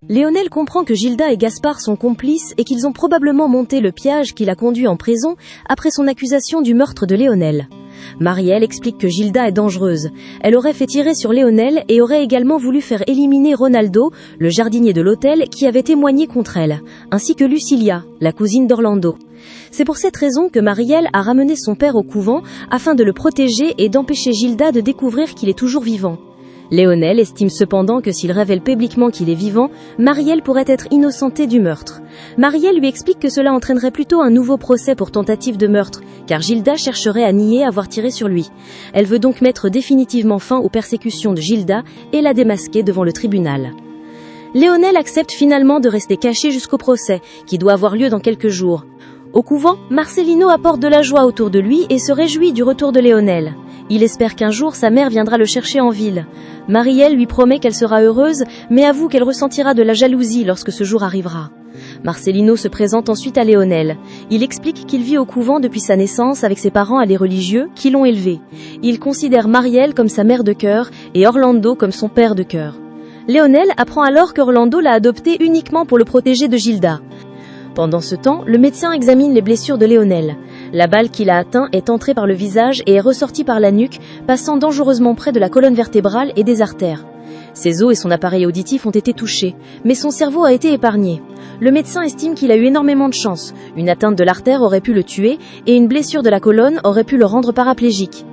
Léonel comprend que Gilda et Gaspard sont complices et qu'ils ont probablement monté le piège qui l'a conduit en prison après son accusation du meurtre de Léonel. Marielle explique que Gilda est dangereuse. Elle aurait fait tirer sur Léonel et aurait également voulu faire éliminer Ronaldo, le jardinier de l'hôtel, qui avait témoigné contre elle, ainsi que Lucilia, la cousine d'Orlando. C'est pour cette raison que Marielle a ramené son père au couvent afin de le protéger et d'empêcher Gilda de découvrir qu'il est toujours vivant. Léonel estime cependant que s'il révèle publiquement qu'il est vivant, Marielle pourrait être innocentée du meurtre. Marielle lui explique que cela entraînerait plutôt un nouveau procès pour tentative de meurtre, car Gilda chercherait à nier avoir tiré sur lui. Elle veut donc mettre définitivement fin aux persécutions de Gilda et la démasquer devant le tribunal. Léonel accepte finalement de rester caché jusqu'au procès, qui doit avoir lieu dans quelques jours. Au couvent, Marcelino apporte de la joie autour de lui et se réjouit du retour de Léonel. Il espère qu'un jour sa mère viendra le chercher en ville. Marielle lui promet qu'elle sera heureuse, mais avoue qu'elle ressentira de la jalousie lorsque ce jour arrivera. Marcelino se présente ensuite à Léonel. Il explique qu'il vit au couvent depuis sa naissance avec ses parents les religieux qui l'ont élevé. Il considère Marielle comme sa mère de cœur et Orlando comme son père de cœur. Léonel apprend alors qu'Orlando l'a adopté uniquement pour le protéger de Gilda. Pendant ce temps, le médecin examine les blessures de Léonel. La balle qu'il a atteinte est entrée par le visage et est ressortie par la nuque, passant dangereusement près de la colonne vertébrale et des artères. Ses os et son appareil auditif ont été touchés, mais son cerveau a été épargné. Le médecin estime qu'il a eu énormément de chance. Une atteinte de l'artère aurait pu le tuer et une blessure de la colonne aurait pu le rendre paraplégique.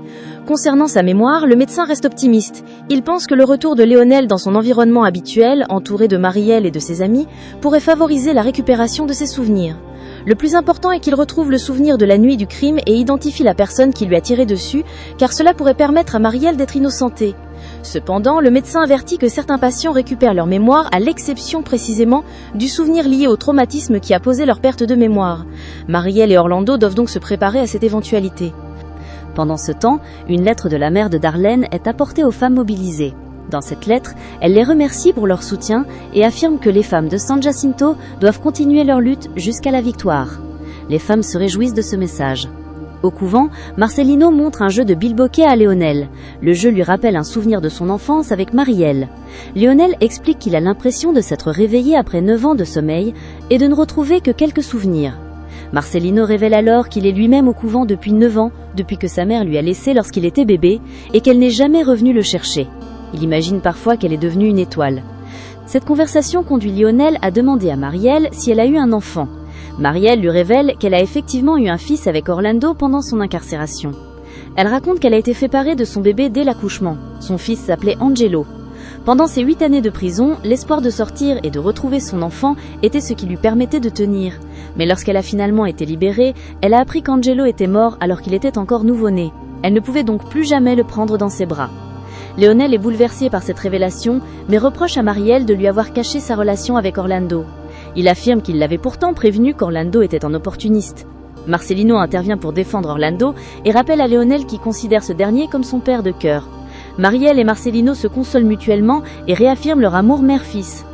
Concernant sa mémoire, le médecin reste optimiste. Il pense que le retour de Léonel dans son environnement habituel, entouré de Marielle et de ses amis, pourrait favoriser la récupération de ses souvenirs. Le plus important est qu'il retrouve le souvenir de la nuit du crime et identifie la personne qui lui a tiré dessus, car cela pourrait permettre à Marielle d'être innocentée. Cependant, le médecin avertit que certains patients récupèrent leur mémoire, à l'exception précisément du souvenir lié au traumatisme qui a posé leur perte de mémoire. Marielle et Orlando doivent donc se préparer à cette éventualité. Pendant ce temps, une lettre de la mère de Darlene est apportée aux femmes mobilisées. Dans cette lettre, elle les remercie pour leur soutien et affirme que les femmes de San Jacinto doivent continuer leur lutte jusqu'à la victoire. Les femmes se réjouissent de ce message. Au couvent, Marcelino montre un jeu de bilboquet à Léonel. Le jeu lui rappelle un souvenir de son enfance avec Marielle. Léonel explique qu'il a l'impression de s'être réveillé après 9 ans de sommeil et de ne retrouver que quelques souvenirs. Marcelino révèle alors qu'il est lui-même au couvent depuis 9 ans, depuis que sa mère lui a laissé lorsqu'il était bébé, et qu'elle n'est jamais revenue le chercher. Il imagine parfois qu'elle est devenue une étoile. Cette conversation conduit Léonel à demander à Marielle si elle a eu un enfant. Marielle lui révèle qu'elle a effectivement eu un fils avec Orlando pendant son incarcération. Elle raconte qu'elle a été séparée de son bébé dès l'accouchement. Son fils s'appelait Angelo. Pendant ses 8 années de prison, l'espoir de sortir et de retrouver son enfant était ce qui lui permettait de tenir. Mais lorsqu'elle a finalement été libérée, elle a appris qu'Angelo était mort alors qu'il était encore nouveau-né. Elle ne pouvait donc plus jamais le prendre dans ses bras. Léonel est bouleversé par cette révélation, mais reproche à Marielle de lui avoir caché sa relation avec Orlando. Il affirme qu'il l'avait pourtant prévenu qu'Orlando était un opportuniste. Marcelino intervient pour défendre Orlando et rappelle à Léonel qu'il considère ce dernier comme son père de cœur. Marielle et Marcelino se consolent mutuellement et réaffirment leur amour mère-fils.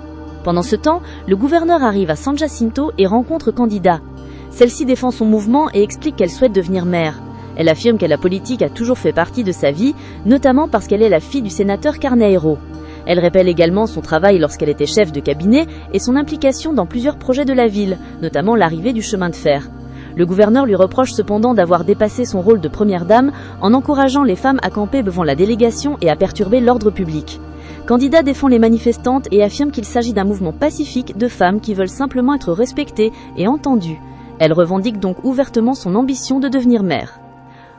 Pendant ce temps, le gouverneur arrive à San Jacinto et rencontre Candida. Celle-ci défend son mouvement et explique qu'elle souhaite devenir mère. Elle affirme que la politique a toujours fait partie de sa vie, notamment parce qu'elle est la fille du sénateur Carneiro. Elle rappelle également son travail lorsqu'elle était chef de cabinet et son implication dans plusieurs projets de la ville, notamment l'arrivée du chemin de fer. Le gouverneur lui reproche cependant d'avoir dépassé son rôle de première dame en encourageant les femmes à camper devant la délégation et à perturber l'ordre public. Candida défend les manifestantes et affirme qu'il s'agit d'un mouvement pacifique de femmes qui veulent simplement être respectées et entendues. Elle revendique donc ouvertement son ambition de devenir mère.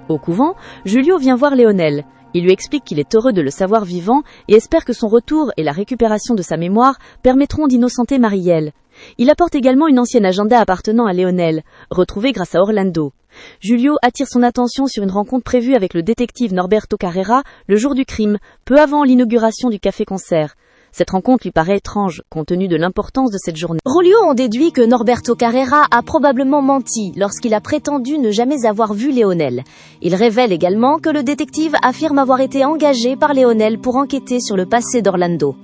Au couvent, Julio vient voir Léonel. Il lui explique qu'il est heureux de le savoir vivant et espère que son retour et la récupération de sa mémoire permettront d'innocenter Marielle. Il apporte également une ancienne agenda appartenant à Léonel, retrouvée grâce à Orlando. Julio attire son attention sur une rencontre prévue avec le détective Norberto Carrera le jour du crime, peu avant l'inauguration du café-concert. Cette rencontre lui paraît étrange, compte tenu de l'importance de cette journée. Julio en déduit que Norberto Carrera a probablement menti lorsqu'il a prétendu ne jamais avoir vu Léonel. Il révèle également que le détective affirme avoir été engagé par Léonel pour enquêter sur le passé d'Orlando.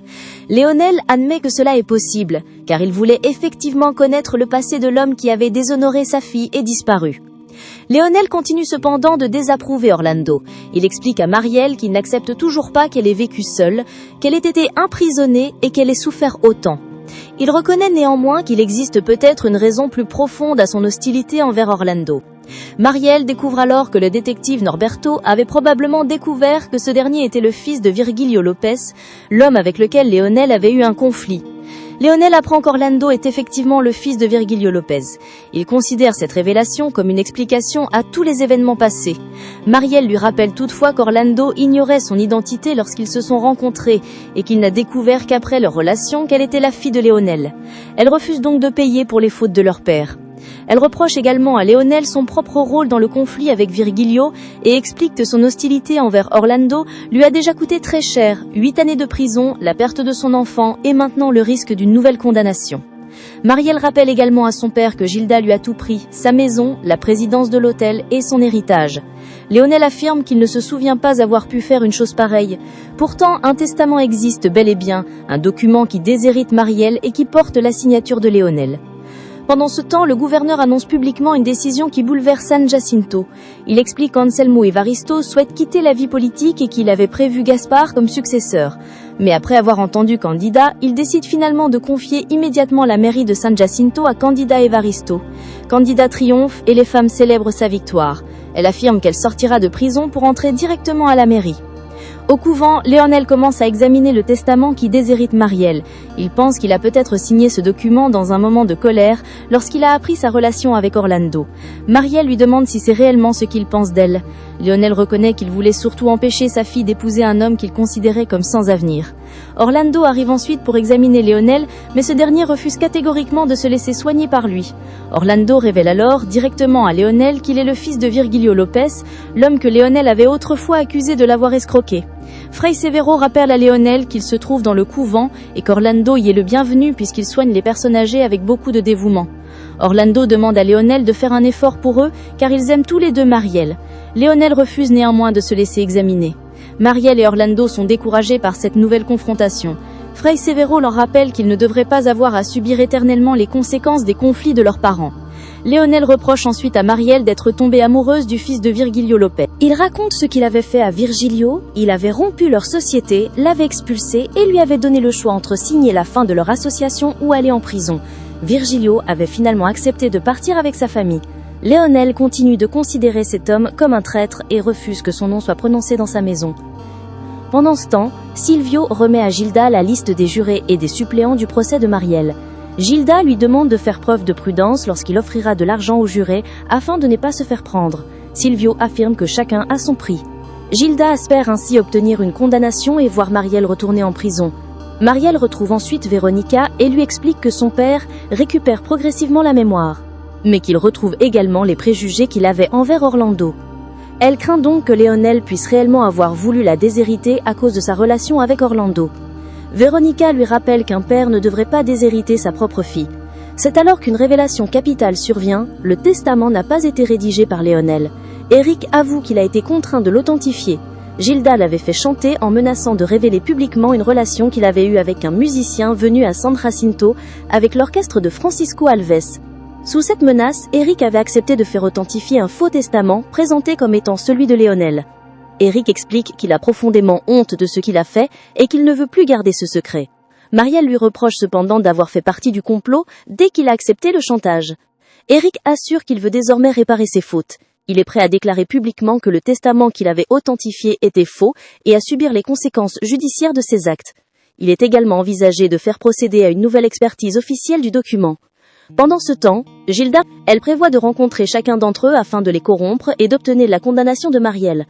Léonel admet que cela est possible, car il voulait effectivement connaître le passé de l'homme qui avait déshonoré sa fille et disparu. Léonel continue cependant de désapprouver Orlando. Il explique à Marielle qu'il n'accepte toujours pas qu'elle ait vécu seule, qu'elle ait été emprisonnée et qu'elle ait souffert autant. Il reconnaît néanmoins qu'il existe peut-être une raison plus profonde à son hostilité envers Orlando. Marielle découvre alors que le détective Norberto avait probablement découvert que ce dernier était le fils de Virgilio Lopez, l'homme avec lequel Leonel avait eu un conflit. Leonel apprend qu'Orlando est effectivement le fils de Virgilio Lopez. Il considère cette révélation comme une explication à tous les événements passés. Marielle lui rappelle toutefois qu'Orlando ignorait son identité lorsqu'ils se sont rencontrés et qu'il n'a découvert qu'après leur relation qu'elle était la fille de Leonel. Elle refuse donc de payer pour les fautes de leur père. Elle reproche également à Leonel son propre rôle dans le conflit avec Virgilio et explique que son hostilité envers Orlando lui a déjà coûté très cher, 8 années de prison, la perte de son enfant et maintenant le risque d'une nouvelle condamnation. Marielle rappelle également à son père que Gilda lui a tout pris, sa maison, la présidence de l'hôtel et son héritage. Leonel affirme qu'il ne se souvient pas avoir pu faire une chose pareille. Pourtant, un testament existe bel et bien, un document qui déshérite Marielle et qui porte la signature de Leonel. Pendant ce temps, le gouverneur annonce publiquement une décision qui bouleverse San Jacinto. Il explique qu'Anselmo Evaristo souhaite quitter la vie politique et qu'il avait prévu Gaspard comme successeur. Mais après avoir entendu Candida, il décide finalement de confier immédiatement la mairie de San Jacinto à Candida Evaristo. Candida triomphe et les femmes célèbrent sa victoire. Elle affirme qu'elle sortira de prison pour entrer directement à la mairie. Au couvent, Leonel commence à examiner le testament qui déshérite Marielle. Il pense qu'il a peut-être signé ce document dans un moment de colère lorsqu'il a appris sa relation avec Orlando. Marielle lui demande si c'est réellement ce qu'il pense d'elle. Leonel reconnaît qu'il voulait surtout empêcher sa fille d'épouser un homme qu'il considérait comme sans avenir. Orlando arrive ensuite pour examiner Leonel, mais ce dernier refuse catégoriquement de se laisser soigner par lui. Orlando révèle alors directement à Leonel qu'il est le fils de Virgilio Lopez, l'homme que Leonel avait autrefois accusé de l'avoir escroqué. Fray Severo rappelle à Leonel qu'il se trouve dans le couvent et qu'Orlando y est le bienvenu puisqu'il soigne les personnes âgées avec beaucoup de dévouement. Orlando demande à Leonel de faire un effort pour eux car ils aiment tous les deux Marielle. Leonel refuse néanmoins de se laisser examiner. Marielle et Orlando sont découragés par cette nouvelle confrontation. Fray Severo leur rappelle qu'ils ne devraient pas avoir à subir éternellement les conséquences des conflits de leurs parents. Leonel reproche ensuite à Marielle d'être tombée amoureuse du fils de Virgilio Lopez. Il raconte ce qu'il avait fait à Virgilio, il avait rompu leur société, l'avait expulsé et lui avait donné le choix entre signer la fin de leur association ou aller en prison. Virgilio avait finalement accepté de partir avec sa famille. Leonel continue de considérer cet homme comme un traître et refuse que son nom soit prononcé dans sa maison. Pendant ce temps, Silvio remet à Gilda la liste des jurés et des suppléants du procès de Marielle. Gilda lui demande de faire preuve de prudence lorsqu'il offrira de l'argent aux jurés afin de ne pas se faire prendre. Silvio affirme que chacun a son prix. Gilda espère ainsi obtenir une condamnation et voir Marielle retourner en prison. Marielle retrouve ensuite Veronica et lui explique que son père récupère progressivement la mémoire, mais qu'il retrouve également les préjugés qu'il avait envers Orlando. Elle craint donc que Leonel puisse réellement avoir voulu la déshériter à cause de sa relation avec Orlando. Veronica lui rappelle qu'un père ne devrait pas déshériter sa propre fille. C'est alors qu'une révélation capitale survient, le testament n'a pas été rédigé par Leonel. Eric avoue qu'il a été contraint de l'authentifier. Gilda l'avait fait chanter en menaçant de révéler publiquement une relation qu'il avait eue avec un musicien venu à San Jacinto avec l'orchestre de Francisco Alves. Sous cette menace, Eric avait accepté de faire authentifier un faux testament présenté comme étant celui de Leonel. Eric explique qu'il a profondément honte de ce qu'il a fait et qu'il ne veut plus garder ce secret. Marielle lui reproche cependant d'avoir fait partie du complot dès qu'il a accepté le chantage. Eric assure qu'il veut désormais réparer ses fautes. Il est prêt à déclarer publiquement que le testament qu'il avait authentifié était faux et à subir les conséquences judiciaires de ses actes. Il est également envisagé de faire procéder à une nouvelle expertise officielle du document. Pendant ce temps, Gilda, elle prévoit de rencontrer chacun d'entre eux afin de les corrompre et d'obtenir la condamnation de Marielle.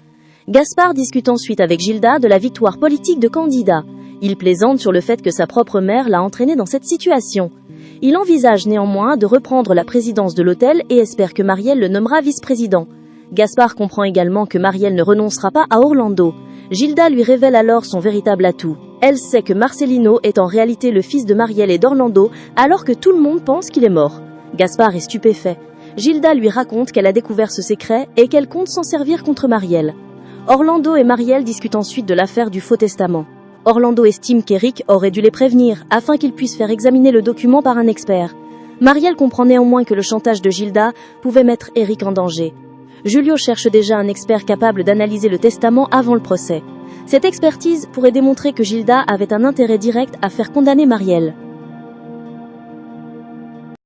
Gaspard discute ensuite avec Gilda de la victoire politique de Candida. Il plaisante sur le fait que sa propre mère l'a entraîné dans cette situation. Il envisage néanmoins de reprendre la présidence de l'hôtel et espère que Marielle le nommera vice-président. Gaspard comprend également que Marielle ne renoncera pas à Orlando. Gilda lui révèle alors son véritable atout. Elle sait que Marcelino est en réalité le fils de Marielle et d'Orlando, alors que tout le monde pense qu'il est mort. Gaspard est stupéfait. Gilda lui raconte qu'elle a découvert ce secret et qu'elle compte s'en servir contre Marielle. Orlando et Marielle discutent ensuite de l'affaire du faux testament. Orlando estime qu'Eric aurait dû les prévenir afin qu'ils puissent faire examiner le document par un expert. Marielle comprend néanmoins que le chantage de Gilda pouvait mettre Eric en danger. Julio cherche déjà un expert capable d'analyser le testament avant le procès. Cette expertise pourrait démontrer que Gilda avait un intérêt direct à faire condamner Marielle.